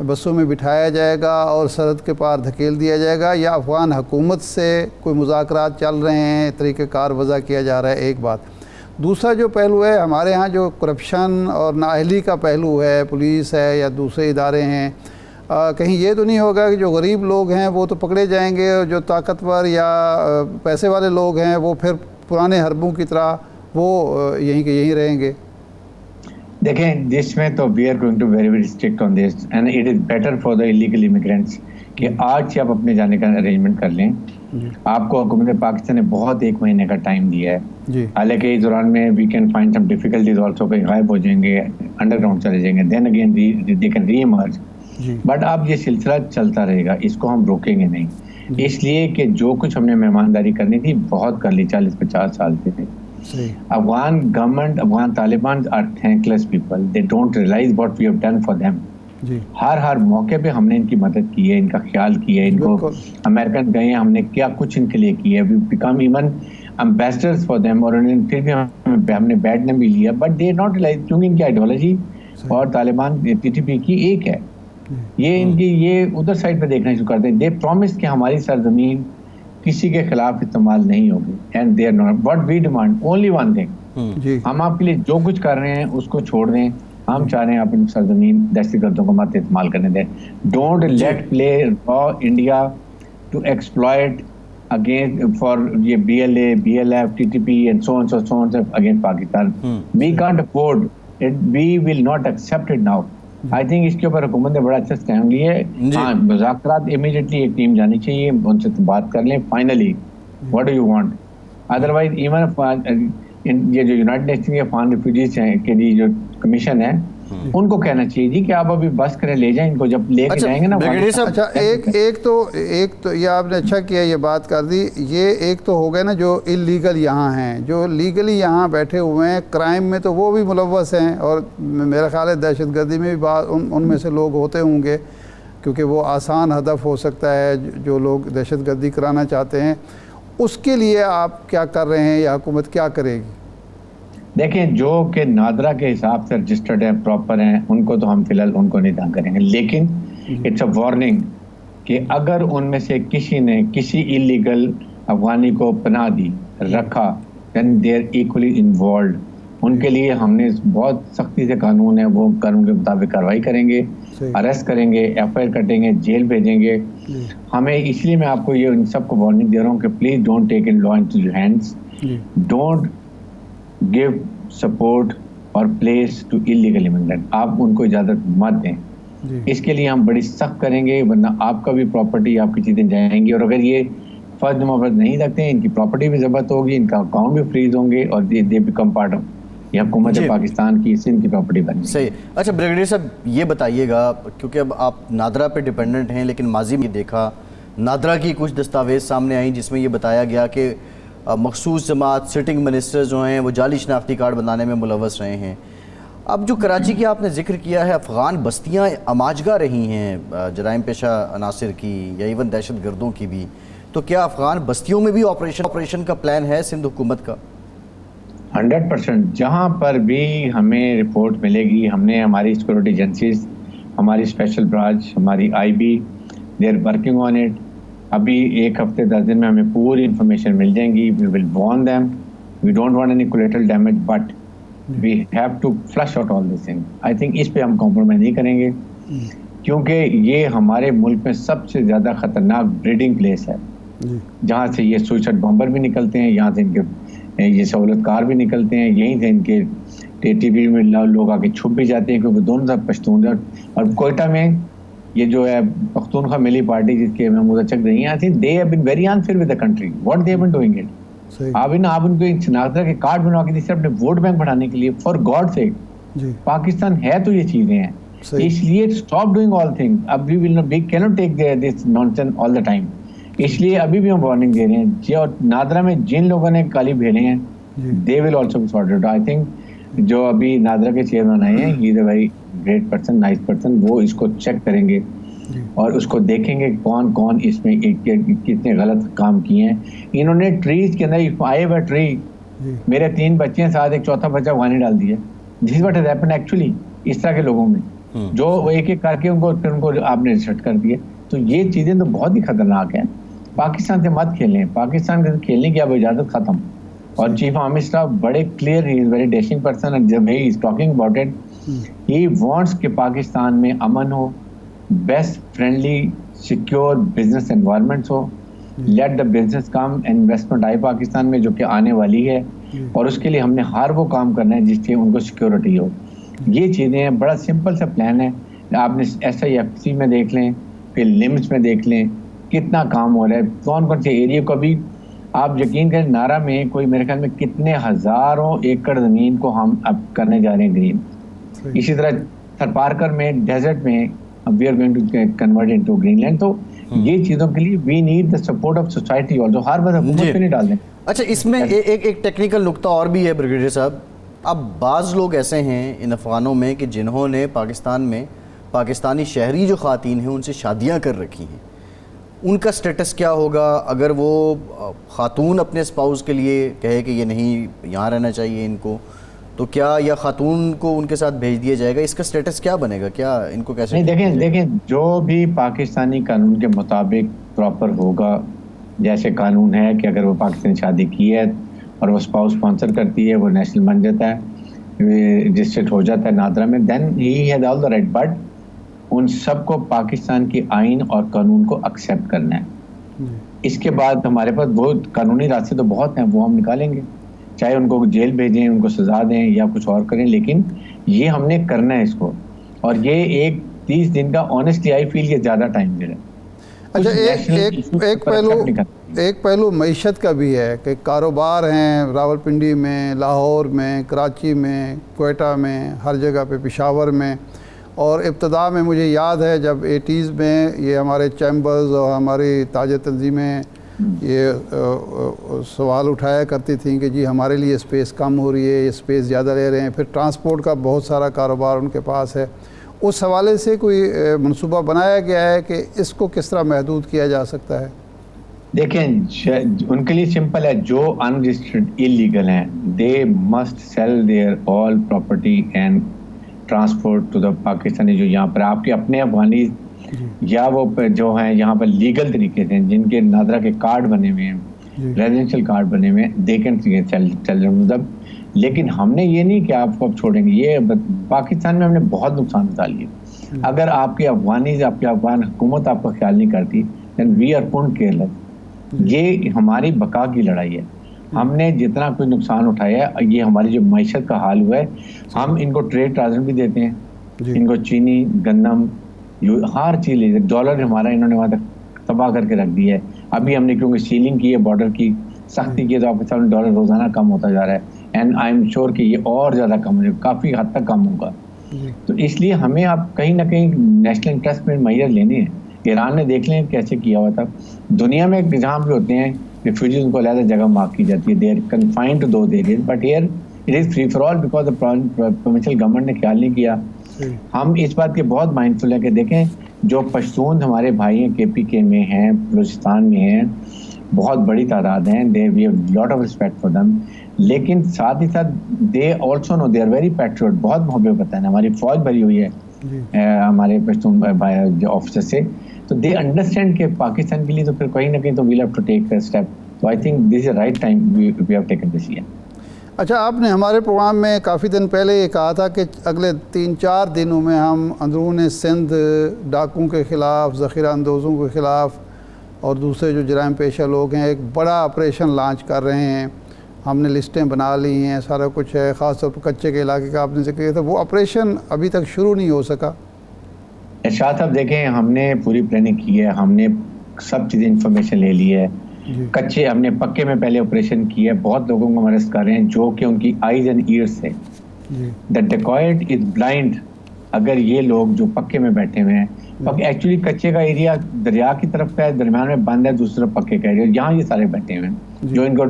بسوں میں بٹھایا جائے گا اور سرحد کے پار دھکیل دیا جائے گا, یا افغان حکومت سے کوئی مذاکرات چل رہے ہیں, طریقہ کار وضع کیا جا رہا ہے. ایک بات. دوسرا جو پہلو ہے ہمارے ہاں جو کرپشن اور نااہلی کا پہلو ہے, پولیس ہے یا دوسرے ادارے ہیں, کہیں یہ تو نہیں ہوگا کہ جو غریب لوگ ہیں وہ تو پکڑے جائیں گے اور جو طاقتور یا پیسے والے لوگ ہیں وہ پھر پرانے حربوں کی طرح وہ یہیں کے یہیں رہیں گے؟ دیکھیں جس میں تو we are going to very very strict on this, and it is better for the illegal immigrants کہ آج سے آپ اپنے جانے کا ارینجمنٹ کر لیں. آپ کو حکومت پاکستان نے بہت 1 مہینے کا ٹائم دیا ہے, حالانکہ اس دوران میں we can find some difficulties also, کہیں غائب ہو جائیں گے, انڈر گراؤنڈ چلے جائیں گے, then again they can reemerge. But اب یہ سلسلہ چلتا رہے گا, اس کو ہم روکیں گے نہیں. اس لیے کہ جو کچھ ہم نے مہمانداری کرنی تھی بہت کر لی 40-50 سال سے. Afghan government, Afghan Taliban are thankless people, they don't realise what we have done for them. ہر موقع پہ ہم نے ان کی مدد کی ہے, ان کا خیال کیا ہے, ان کو امریکن گئے ہیں, ہم نے کیا کچھ ان کے لیے کیا ہے, we become even ambassadors for them. اور پھر بھی ہم نے بیڈ نیم بھی لیا, بٹ دے ناٹ ریئلائز کیونکہ ان کی آئیڈیالوجی اور طالبان TTP کی ایک ہے. یہ ان کی یہ ادھر سائڈ پہ دیکھنا شروع کرتے ہیں. دے پرومس کہ ہماری سرزمین کسی کے خلاف استعمال نہیں ہوگی, and they are not. What we demand only one thing, ہم آپ کے لیے جو کچھ کر رہے ہیں اس کو چھوڑ دیں. ہم چاہ رہے ہیں اپنی سرزمین دہشت گردوں کو مت استعمال کرنے دیں. ڈونٹ لیٹ پلے را India to exploit against for یہ BLA, BLF, TTP and so on against Pakistan. We can't afford it. We will not accept it now. I think اس کے اوپر حکومت نے بڑا اچھا اسٹینڈ لیا ہے. ہاں مذاکرات امیڈیٹلی ایک ٹیم جانی چاہیے, ان سے بات کر لیں finally what do you want. Otherwise even یہ جو یونائٹڈ نیشن کے افغان ریفیوجیز ہیں کے لیے جو کمیشن ہے ان کو کہنا چاہیے جی کہ آپ ابھی بس کریں, لے جائیں ان کو, جب لے کے جائیں گے نا. اچھا ایک تو یہ آپ نے اچھا کیا یہ بات کر دی. یہ ایک تو ہو گئے نا جو اللیگل یہاں ہیں, جو لیگلی یہاں بیٹھے ہوئے ہیں کرائم میں تو وہ بھی ملوث ہیں, اور میرا خیال ہے دہشت گردی میں بھی ان میں سے لوگ ہوتے ہوں گے, کیونکہ وہ آسان ہدف ہو سکتا ہے جو لوگ دہشت گردی کرانا چاہتے ہیں. اس کے لیے آپ کیا کر رہے ہیں یا حکومت کیا کرے گی؟ دیکھیں جو کہ نادرا کے حساب سے رجسٹرڈ ہیں, پراپر ہیں, ان کو تو ہم فی الحال ان کو نہیں تنگ کریں گے. لیکن اٹس اے وارننگ کہ اگر ان میں سے کسی نے کسی ایلیگل افغانی کو پناہ دی, رکھا, دین دے آر ایکولی انوالوڈ. ان کے لیے ہم نے بہت سختی سے قانون ہے, وہ قانون کے مطابق کارروائی کریں گے, اریسٹ کریں گے, FIR کٹیں گے, جیل بھیجیں گے. ہمیں اس لیے میں آپ کو یہ ان سب کو وارننگ دے رہا ہوں کہ please don't take in law into your hands, don't give support or place to illegal immigrant. آپ ان کو اجازت مت دیں. اس کے لیے ہم بڑی سخت کریں گے, ورنہ آپ کا بھی پراپرٹی, آپ کی چیزیں جائیں گی. اور اگر یہ فرض محبت نہیں رکھتے ہیں, ان کی پراپرٹی بھی ضبط ہوگی, ان کا اکاؤنٹ بھی فریز ہوں گے, اور they become part of یہ حکومت پاکستان کی سندھ کی پراپرٹی بن گئی. صحیح. اچھا بریگیڈیئر صاحب یہ بتائیے گا, کیونکہ اب آپ نادرا پہ ڈیپینڈنٹ ہیں, لیکن ماضی میں دیکھا نادرا کی کچھ دستاویز سامنے آئیں جس میں یہ بتایا گیا کہ مخصوص جماعت سٹنگ منسٹر جو ہیں وہ جعلی شناختی کارڈ بنانے میں ملوث رہے ہیں. اب جو کراچی کی آپ نے ذکر کیا ہے, افغان بستیاں آماجگاہ رہی ہیں جرائم پیشہ عناصر کی یا ایون دہشت گردوں کی بھی, تو کیا افغان بستیوں میں بھی آپریشن کا پلان ہے سندھ حکومت کا؟ 100%. جہاں پر بھی ہمیں رپورٹ ملے گی, ہم نے ہماری سیکورٹی ایجنسیز, ہماری اسپیشل برانچ, ہماری IB, they are working on it. ابھی 1 ہفتے 10 دن میں ہمیں پوری انفارمیشن مل جائیں گی. We will warn them, we don't want any collateral damage, but we have to flush out all this thing. I think اس پہ ہم کمپرومائز نہیں کریں گے, کیونکہ یہ ہمارے ملک میں سب سے زیادہ خطرناک بریڈنگ پلیس ہے, جہاں سے یہ سوئسائڈ بمبر بھی نکلتے ہیں, یہاں سے ان کے یہ سہولت کار بھی نکلتے ہیں, یہیں سے ان کے ٹی وی میں لوگ آ کے چھپ بھی جاتے ہیں کیونکہ دونوں طرف پشتون ہیں. اور کوئٹہ میں یہ جو ہے پختونخوا ملی پارٹی جس کے محمود اچک رہی ہیں, I think they have been very unfair with the country. What they have been doing it. آپ ان کو شناختہ کے کارڈ بنوا کے صرف اپنے ووٹ بینک بڑھانے کے لیے. فار گاڈ سیک, پاکستان ہے تو یہ چیزیں ہیں, اس لیے اسٹاپ ڈوئنگ آل تھنگ. اب we can't take this nonsense all the time. اس لیے ابھی بھی ہم وارننگ دے رہے ہیں. جو نادرا میں جن لوگوں نے کالی بھیڑے ہیں they will also be sorted. I think جو ابھی نادرا کے چیئرمین آئے ہیں, he is a very great person, nice person. وہ اس کو چیک کریں گے اور اس کو دیکھیں گے کون کون اس میں کتنے غلط کام کیے ہیں. انہوں نے ٹریز کے اندر آئے ہوئے ٹری, میرے 3 بچے ہیں, ساتھ ایک چوتھا بچہ وہاں ڈال دیا. This is what has happened actually. اس طرح کے لوگوں میں جو ایک ایک کر کے ان کو آپ نے ریسٹ کر دیا. تو یہ چیزیں تو بہت ہی خطرناک ہیں. پاکستان سے مت کھیلیں. پاکستان کے کھیلنے کی اب اجازت ختم. اور چیف عامر صاحب بڑے clear, he is very dashing person, and جب he is talking about it, he wants کہ پاکستان میں امن ہو, best friendly secure business environment ہو. Let the business come, investment آئے پاکستان میں جو کہ آنے والی ہے, اور اس کے لیے ہم نے ہر وہ کام کرنا ہے جس سے ان کو سیکورٹی ہو. یہ چیزیں ہیں, بڑا سمپل سا پلان ہے. آپ نے SIFC میں دیکھ لیں, پھر لمٹس میں دیکھ لیں کتنا کام ہو رہا ہے, کون کون سے ایریا کو. بھی آپ یقین کریں نارا میں کوئی میرے خیال میں کتنے ہزاروں ایکڑ زمین کو ہم اب کرنے جا رہے ہیں گرین. اسی طرح تھرپارکر میں ڈیزرٹ میں we are going to convert into Greenland. تو یہ چیزوں کے لیے we need the support of society also. ہر بات حکومت پہ نہیں ڈال دیں. اچھا, اس میں ایک ٹیکنیکل نقطہ اور بھی ہے بریگیڈیئر صاحب. اب بعض لوگ ایسے ہیں ان افغانوں میں کہ جنہوں نے پاکستان میں پاکستانی شہری جو خواتین ہیں ان سے شادیاں کر رکھی ہیں. ان کا سٹیٹس کیا ہوگا اگر وہ خاتون اپنے اسپاؤس کے لیے کہے کہ یہ نہیں یہاں رہنا چاہیے ان کو, تو کیا یا خاتون کو ان کے ساتھ بھیج دیا جائے گا؟ اس کا سٹیٹس کیا بنے گا؟ کیا ان کو کیسے؟ نہیں, دیکھیں جو بھی پاکستانی قانون کے مطابق پراپر ہوگا, جیسے قانون ہے کہ اگر وہ پاکستانی شادی کی ہے اور وہ اسپاؤس اسپانسر کرتی ہے, وہ نیشنل بن جاتا ہے, رجسٹرڈ ہو جاتا ہے نادرا میں, then he has all the right. But ان سب کو پاکستان کے آئین اور قانون کو ایکسیپٹ کرنا ہے. اس کے بعد ہمارے پاس وہ قانونی راستے تو بہت ہیں, وہ ہم نکالیں گے, چاہے ان کو جیل بھیجیں, ان کو سزا دیں یا کچھ اور کریں, لیکن یہ ہم نے کرنا ہے اس کو. اور یہ 30 دن کا آنیسٹلی آئی فیل یہ زیادہ ٹائم دے رہا ہے. اچھا, ایک پہلو معیشت کا بھی ہے کہ کاروبار ہیں راولپنڈی میں, لاہور میں, کراچی میں, کوئٹہ میں, ہر جگہ پہ, پشاور میں. اور ابتدا میں مجھے یاد ہے جب 80s میں یہ ہمارے چیمبرز اور ہماری تاج تنظیمیں یہ سوال اٹھایا کرتی تھیں کہ جی ہمارے لیے اسپیس کم ہو رہی ہے, یہ اسپیس زیادہ لے رہے ہیں. پھر ٹرانسپورٹ کا بہت سارا کاروبار ان کے پاس ہے. اس حوالے سے کوئی منصوبہ بنایا گیا ہے کہ اس کو کس طرح محدود کیا جا سکتا ہے؟ دیکھیں ان کے لیے سمپل ہے, جو انرجسٹرڈ انلیگل ہیں they must sell their all property and transport to the Pakistani. جو یہاں پر آپ کے اپنے افغانی یا وہ جو ہیں یہاں پر لیگل طریقے سے جن کے نادرا کے کارڈ بنے ہوئے ہیں, ریزیڈینشیل کارڈ بنے ہوئے ہیں, دے کین چل مطلب. لیکن ہم نے یہ نہیں کہ آپ کو اب چھوڑیں گے. یہ پاکستان میں ہم نے بہت نقصان اٹھا لیے. اگر آپ کے افغانی, آپ کے افغان حکومت آپ کا خیال نہیں کرتی, دین وی آر پونٹ کیئرلیس. یہ ہماری بقا کی لڑائی ہے. ہم نے جتنا کوئی نقصان اٹھایا ہے, یہ ہماری جو معیشت کا حال ہوا ہے, ہم ان کو ٹریڈ رازن بھی دیتے ہیں, ان کو چینی, گندم, ہر چیز لیتے. ڈالر ہمارا انہوں نے وہاں تک تباہ کر کے رکھ دیا ہے. ابھی ہم نے کیونکہ سیلنگ کی ہے, بارڈر کی سختی کی ہے, تو آپ کے سامنے ڈالر روزانہ کم ہوتا جا رہا ہے. اینڈ آئی ایم شیور کہ یہ اور زیادہ کم ہو جائے, کافی حد تک کم ہوگا. تو اس لیے ہمیں اب کہیں نہ کہیں نیشنل انٹرسٹ میں معیار لینے ہیں. ایران نے دیکھ لیں کیسے کیا ہوا تھا. دنیا میں جہاں بھی ہوتے ہیں ریفیوجیز, ان کو علیحدہ جگہ مارک کی جاتی ہے, they are confined to those areas, but here it is free for all because the provincial government نے خیال نہیں کیا. ہم اس بات کے بہت مائنڈفل ہیں کہ دیکھیں جو پشتون ہمارے بھائی ہیں KPK میں ہیں, بلوچستان میں ہیں, بہت بڑی تعداد ہیں, they we have lot of respect for them. لیکن ساتھ ہی ساتھ they also know they are very patriot, بہت محبت کرتے ہیں. ہماری فوج بھری ہوئی ہے ہمارے پشتون آفیسر سے, تو دے انڈرسٹینڈ کہ پاکستان کے لیے تو پھر کہیں نہ کہیں تو we'll have to take step. تو I think this is right time we have taken this year. اچھا, آپ نے ہمارے پروگرام میں کافی دن پہلے یہ کہا تھا کہ اگلے 3-4 دنوں میں ہم اندرون سندھ ڈاکوں کے خلاف, ذخیرہ اندوزوں کے خلاف اور دوسرے جو جرائم پیشہ لوگ ہیں ایک بڑا آپریشن لانچ کر رہے ہیں. ہم نے لسٹیں بنا لی ہیں, سارا کچھ ہے, خاص طور پر کچے کے علاقے کا آپ نے ذکر کیا تھا, وہ آپریشن ابھی تک شروع نہیں ہو سکا. ارشاد صاحب دیکھیں, ہم نے پوری پلاننگ کی ہے, ہم نے سب چیزیں انفارمیشن لے لی ہے. کچے ہم نے پکے میں پہلے آپریشن کیا ہے, بہت لوگوں کو ہم اریسٹ کر رہے ہیں جو کہ ان کی آئیز اینڈ ایئرس ہے. دا ڈیکوائٹ از بلائنڈ. اگر یہ لوگ جو پکے میں بیٹھے ہوئے ہیں, ایکچولی کچے کا ایریا دریا کی طرف کا ہے, درمیان میں بند ہے, دوسری طرف پکے کا ایریا, یہاں یہ سارے بیٹھے ہوئے ہیں جو ان کو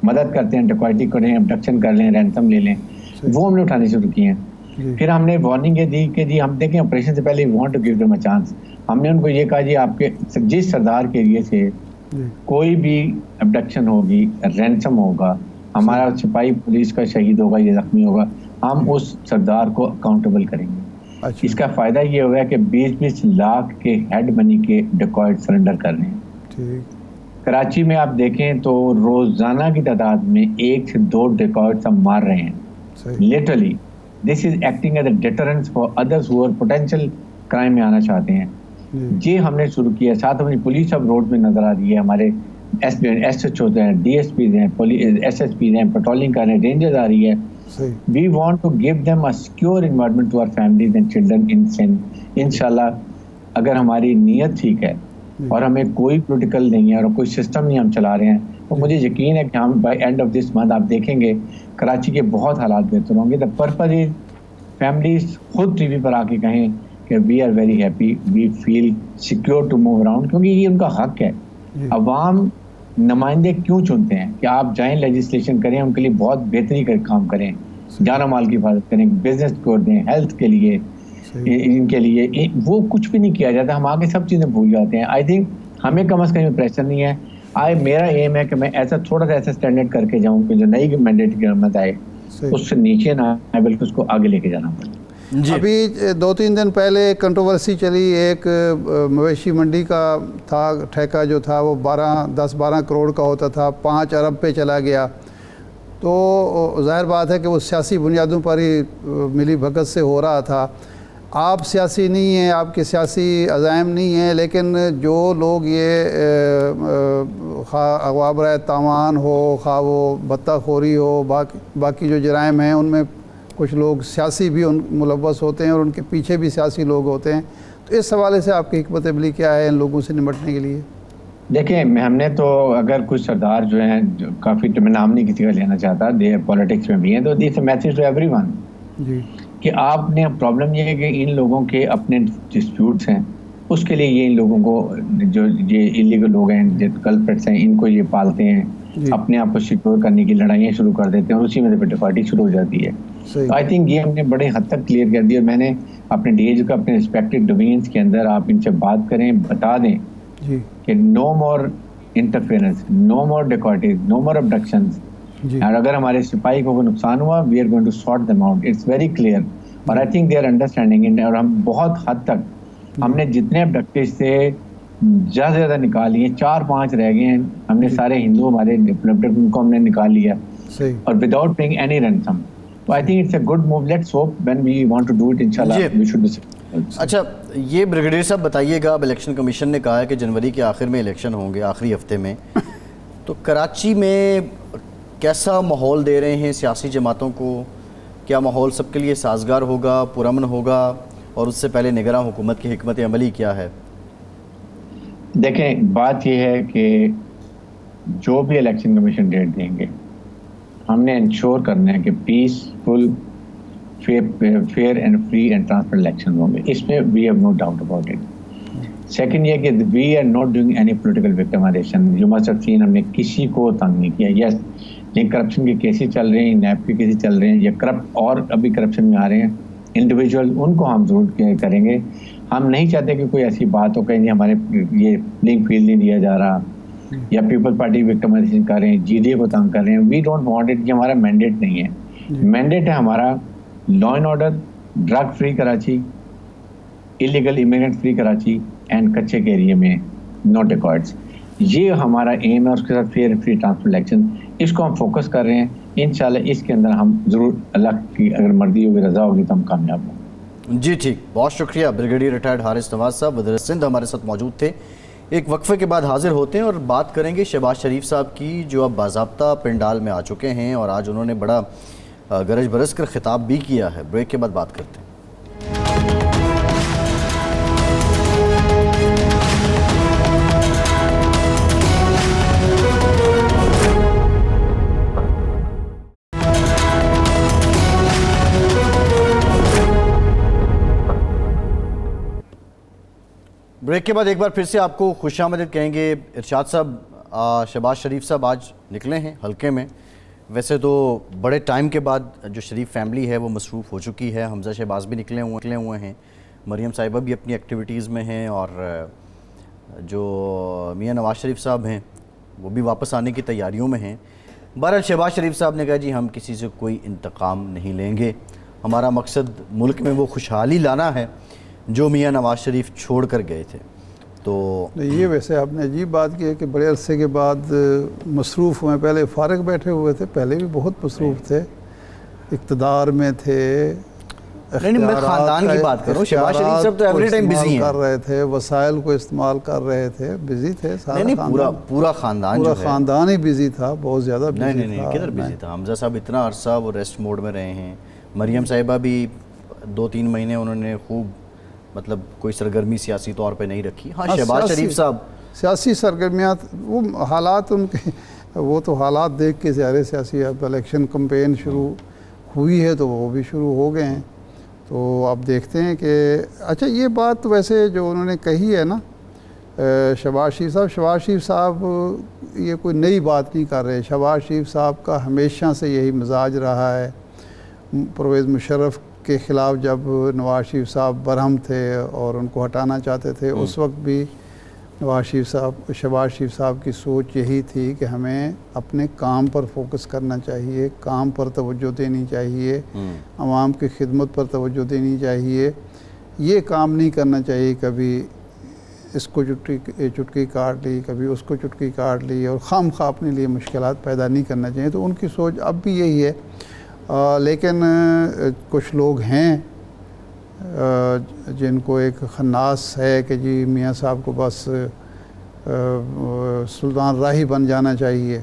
مدد کرتے ہیں, ڈیکوائٹی کریں, ابڈکشن کر لیں, رینسم لے لیں, وہ ہم نے اٹھانی شروع کی ہیں. پھر ہم نے وارننگ یہ دی کہ جی ہم دیکھیں آپریشن سے پہلے want to give them a chance. ہم نے ان کو یہ کہا جی آپ کے جس سردار کے ایریے سے کوئی بھی ابڈکشن ہوگی, رینسم ہوگا, ہمارا سپاہی پولیس کا شہید ہوگا یا زخمی ہوگا, ہم اس سردار کو اکاؤنٹیبل کریں گے. اس کا فائدہ یہ ہوا ہے کہ 20-20 لاکھ کے ہیڈ منی کے ڈیکوائٹ سرنڈر کر رہے ہیں. کراچی میں آپ دیکھیں تو روزانہ کی تعداد میں 1 سے 2 ڈیکوائٹس ہم مار رہے ہیں. Literally this is acting as a deterrence for others who are potential crime میں آنا چاہتے ہیں. یہ ہم نے شروع کیا. ساتھ ہماری پولیس اب روڈ میں نظر آ رہی ہے, ہمارے ایس ایچ اوز ہیں, ڈی ایس پیز ہیں, ایس ایس پیز ہیں, پیٹرولنگ کر رہے ہیں, رینجرز آ رہی ہے. We want to give them a secure environment to our families and children in sin. انشاءاللہ اگر ہماری نیت ٹھیک ہے اور ہمیں کوئی پولیٹیکل نہیں ہے اور کوئی سسٹم نہیں ہم چلا رہے ہیں, تو مجھے یقین ہے کہ ہم by and of this month آپ دیکھیں گے کراچی کے بہت حالات بہتر ہوں گے. دا پرپز از فیملیز خود ٹی وی پر آ کے کہیں کہ we are very happy, we feel secure to move around, کیونکہ یہ ان کا حق ہے. عوام نمائندے کیوں چنتے ہیں کہ آپ جائیں لیجسلیشن کریں, ان کے لیے بہت بہتری کا کام کریں, جان و مال کی حفاظت کریں, بزنس کو دیں, ہیلتھ کے لیے, ان کے لیے. وہ کچھ بھی نہیں کیا جاتا, ہم آگے سب چیزیں بھول جاتے ہیں. آئی تھنک ہمیں کم از کم پریشر نہیں ہے. میرا ایم ہے کہ میں ایسا تھوڑا سا ایسا اسٹینڈرڈ کر کے جاؤں کہ جو نئی مینڈیٹ کی گورنمنٹ آئے اس سے نیچے نہ آئے بلکہ اس کو آگے لے کے جانا پڑے. ابھی 2-3 دن پہلے ایک کنٹروورسی چلی, ایک مویشی منڈی کا تھا, ٹھیکہ جو تھا وہ 10-12 کروڑ کا ہوتا تھا, 5 ارب پہ چلا گیا. تو ظاہر بات ہے کہ وہ سیاسی بنیادوں پر ہی ملی بھگت سے ہو رہا تھا. آپ سیاسی نہیں ہیں, آپ کے سیاسی عزائم نہیں ہیں, لیکن جو لوگ یہ خواہ اغوابرۂ تاوان ہو, خواہ وہ بطہ خوری ہو, باقی جو جرائم ہیں ان میں کچھ لوگ سیاسی بھی ملوث ہوتے ہیں اور ان کے پیچھے بھی سیاسی لوگ ہوتے ہیں. تو اس حوالے سے آپ کی حکمت عملی کیا ہے ان لوگوں سے نمٹنے کے لیے؟ دیکھیں ہم نے تو اگر کچھ سردار جو ہیں کافی, میں نام نہیں کسی کا لینا چاہتا, دے پولیٹکس میں بھی ہیں, تو this message to everyone کہ آپ نے پرابلم یہ ہے کہ ان لوگوں کے اپنے ڈسپیوٹس ہیں, اس کے لیے یہ ان لوگوں کو جو یہ انلیگل لوگ ہیں, جو کلپریٹس ہیں, ان کو یہ پالتے ہیں, اپنے آپ کو سیکیور کرنے کی لڑائیاں شروع کر دیتے ہیں اور اسی میں سے پارٹی شروع ہو جاتی ہے. آئی تھنک یہ ہم نے بڑے حد تک کلیئر کر دیا. اور میں نے اپنے ڈی ایچ کو اپنے ریسپیکٹڈ ڈومینس کے اندر آپ ان سے بات کریں, بتا دیں کہ نو مور انٹرفیئرنس, نو مور ڈیکوائٹیز, نو مور ابڈکشنز. اور اگر ہمارے سپاہی کو کوئی نقصان ہوا, we are going to sort them out. It's very clear. اور I think they are understanding. اور ہم بہت حد تک ہم نے جتنے ابڈکٹیز سے زیادہ سے زیادہ نکال لیے, 4-5 رہ گئے ہیں, ہم نے سارے ہندو ہمارے ابڈکٹ کو ہم نے نکال لیا, اور without paying any ransom. So I think it's a good move. Let's hope when we want to do it, inshallah, we should be successful. اچھا, یہ بریگیڈیئر صاحب بتائیے گا, اب الیکشن کمیشن نے کہا ہے کہ جنوری کے آخر میں الیکشن ہوں گے, آخری ہفتے میں, تو کراچی میں کیسا ماحول دے رہے ہیں سیاسی جماعتوں کو؟ کیا ماحول سب کے لیے سازگار ہوگا, پرامن ہوگا, اور اس سے پہلے نگراں حکومت کی حکمت عملی کیا ہے؟ دیکھیں بات یہ ہے کہ جو بھی الیکشن کمیشن ڈیٹ دیں گے, ہم نے انشور کرنا ہے کہ peaceful, fair and free and transparent election ہوں گے. اس میں we have no doubt about it. Second یہ کہ we are not doing any political victimization. You must have seen, ہم نے کسی کو تنگ نہیں کیا. یس, لیکن کرپشن کے کیسز چل رہے ہیں, نیب کے کیسز چل رہے ہیں, یا کرپٹ اور ابھی کرپشن میں آ رہے ہیں انڈیویجول, ان کو ہم ضرور کریں گے. ہم نہیں چاہتے کہ کوئی ایسی بات ہو کہ ہمارے یہ پلینگ فیلڈ نہیں دیا جا رہا, یا پیپل پارٹی وکٹمائزیشن کر رہے ہیں, جی ڈی اے کو تنگ کر رہے ہیں. We don't want it. یہ ہمارا مینڈیٹ نہیں ہے. مینڈیٹ ہے ہمارا law and order, drug free Karachi, illegal immigrant free Karachi, and کچے کے ایریے میں نو ڈیکوائٹس. یہ ہمارا ایم ہے. اس کے ساتھ فیئر فری ٹرانسپیرنٹ الیکشن, اس کو ہم فوکس کر رہے ہیں. انشاءاللہ اس کے اندر ہم ضرور, اللہ کی اگر مرضی ہوگی, رضا ہوگی, تو ہم کامیاب ہوں. جی ٹھیک, بہت شکریہ. بریگیڈیئر ریٹائرڈ حارث نواز صاحب وزیر سندھ ہمارے ساتھ موجود تھے. ایک وقفے کے بعد حاضر ہوتے ہیں اور بات کریں گے شہباز شریف صاحب کی، جو اب باضابطہ پنڈال میں آ چکے ہیں اور آج انہوں نے بڑا گرج برس کر خطاب بھی کیا ہے۔ بریک کے بعد بات کرتے ہیں۔ بریک کے بعد ایک بار پھر سے آپ کو خوش آمدید کہیں گے۔ ارشاد صاحب، شہباز شریف صاحب آج نکلے ہیں حلقے میں۔ ویسے تو بڑے ٹائم کے بعد جو شریف فیملی ہے وہ مصروف ہو چکی ہے، حمزہ شہباز بھی نکلے ہوئے ہیں، مریم صاحبہ بھی اپنی ایکٹیویٹیز میں ہیں، اور جو میاں نواز شریف صاحب ہیں وہ بھی واپس آنے کی تیاریوں میں ہیں۔ بہرحال شہباز شریف صاحب نے کہا جی ہم کسی سے کوئی انتقام نہیں لیں گے، ہمارا مقصد ملک میں وہ خوشحالی لانا ہے جو میاں نواز شریف چھوڑ کر گئے تھے۔ تو یہ ویسے آپ نے عجیب بات کی ہے کہ بڑے عرصے کے بعد مصروف ہوئے، پہلے فارغ بیٹھے ہوئے تھے، پہلے بھی بہت مصروف تھے، اقتدار میں تھے، نہیں میں خاندان کی بات کروں، شہباز شریف صاحب تو ایوری ٹائم بزی ہیں، کر رہے تھے، وسائل کو استعمال کر رہے تھے، بزی تھے، نہیں پورا خاندان جو ہے، پورا خاندان ہی بزی تھا، بہت زیادہ بزی تھا۔ نہیں کدھر بزی تھا، حمزہ صاحب اتنا عرصہ وہ ریسٹ موڈ میں رہے ہیں، مریم صاحبہ بھی 2-3 مہینے انہوں نے خوب مطلب کوئی سرگرمی سیاسی طور پہ نہیں رکھی۔ ہاں شہباز شریف صاحب سیاسی سرگرمیاں، وہ حالات ان کے، وہ تو حالات دیکھ کے سارے سیاسی، اب الیکشن کمپین شروع ہوئی ہے تو وہ بھی شروع ہو گئے ہیں، تو آپ دیکھتے ہیں کہ اچھا یہ بات ویسے جو انہوں نے کہی ہے نا شہباز شریف صاحب یہ کوئی نئی بات نہیں کر رہے، شہباز شریف صاحب کا ہمیشہ سے یہی مزاج رہا ہے۔ پرویز مشرف کے خلاف جب نواز شریف صاحب برہم تھے اور ان کو ہٹانا چاہتے تھے، اس وقت بھی شہباز شریف صاحب کی سوچ یہی تھی کہ ہمیں اپنے کام پر فوکس کرنا چاہیے، کام پر توجہ دینی چاہیے، عوام کی خدمت پر توجہ دینی چاہیے، یہ کام نہیں کرنا چاہیے کبھی اس کو چٹکی کاٹ لی، کبھی اس کو چٹکی کاٹ لی، اور خام خواہ اپنے لیے مشکلات پیدا نہیں کرنا چاہیے۔ تو ان کی سوچ اب بھی یہی ہے، لیکن کچھ لوگ ہیں جن کو ایک خناس ہے کہ جی میاں صاحب کو بس سلطان راہی بن جانا چاہیے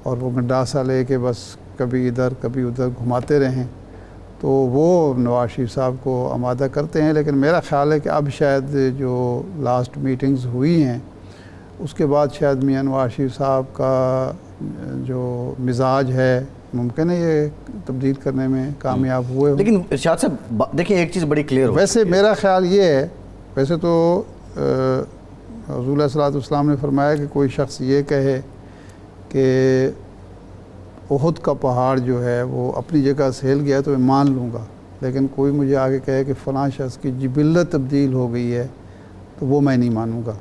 اور وہ گنڈاسا لے کے بس کبھی ادھر کبھی ادھر گھماتے رہیں، تو وہ نواز شریف صاحب کو آمادہ کرتے ہیں۔ لیکن میرا خیال ہے کہ اب شاید جو لاسٹ میٹنگز ہوئی ہیں اس کے بعد شاید میاں نواز شریف صاحب کا جو مزاج ہے ممکن ہے یہ تبدیل کرنے میں کامیاب ہوئے ہوں۔ لیکن ارشاد صاحب دیکھیں ایک چیز بڑی کلیئر ہو، ویسے میرا خیال یہ ہے، ویسے تو حضور علیہ الصلوۃ والسلام نے فرمایا کہ کوئی شخص یہ کہے کہ احد کا پہاڑ جو ہے وہ اپنی جگہ سے ہل گیا تو میں مان لوں گا، لیکن کوئی مجھے آگے کہے کہ فلاں شخص کی جبلت تبدیل ہو گئی ہے تو وہ میں نہیں مانوں گا۔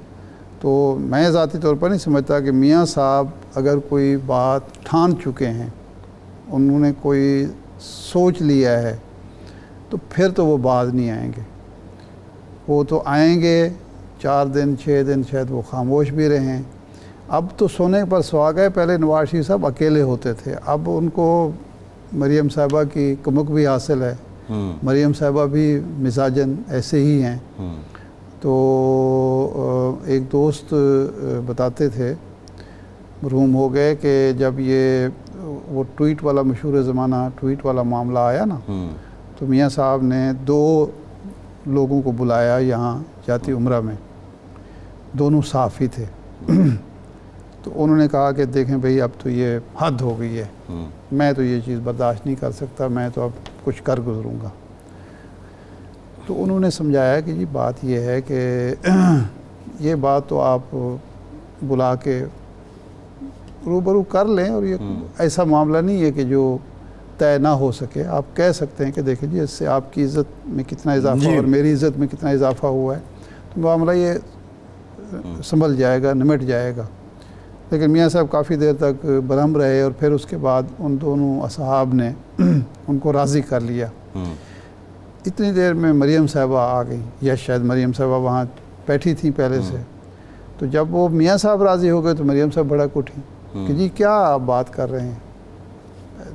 تو میں ذاتی طور پر نہیں سمجھتا کہ میاں صاحب اگر کوئی بات ٹھان چکے ہیں، انہوں نے کوئی سوچ لیا ہے، تو پھر تو وہ باز نہیں آئیں گے، وہ تو آئیں گے 4 دن 6 دن شاید وہ خاموش بھی رہیں۔ اب تو سونے پر سہاگا ہے، پہلے نواز شریف صاحب اکیلے ہوتے تھے، اب ان کو مریم صاحبہ کی کمک بھی حاصل ہے، مریم صاحبہ بھی مزاجن ایسے ہی ہیں۔ تو ایک دوست بتاتے تھے، مرحوم ہو گئے، کہ جب یہ وہ ٹویٹ والا مشہور زمانہ ٹویٹ والا معاملہ آیا نا، تو میاں صاحب نے 2 لوگوں کو بلایا یہاں جاتی عمرہ میں، دونوں صحافی تھے، تو انہوں نے کہا کہ دیکھیں بھئی اب تو یہ حد ہو گئی ہے، میں تو یہ چیز برداشت نہیں کر سکتا، میں تو اب کچھ کر گزروں گا۔ تو انہوں نے سمجھایا کہ جی بات یہ ہے کہ یہ بات تو آپ بلا کے روبرو کر لیں، اور یہ ایسا معاملہ نہیں ہے کہ جو طے نہ ہو سکے۔ آپ کہہ سکتے ہیں کہ دیکھیں جی اس سے آپ کی عزت میں کتنا اضافہ اور میری عزت میں کتنا اضافہ ہوا ہے، تو معاملہ یہ سنبھل جائے گا، نمٹ جائے گا۔ لیکن میاں صاحب کافی دیر تک برہم رہے، اور پھر اس کے بعد ان دونوں اصحاب نے ان کو راضی کر لیا۔ اتنی دیر میں مریم صاحبہ آ گئی، یا شاید مریم صاحبہ وہاں بیٹھی تھیں پہلے سے، تو جب وہ میاں صاحب راضی ہو گئے تو مریم صاحب بھڑک اٹھی کہ جی کیا آپ بات کر رہے ہیں،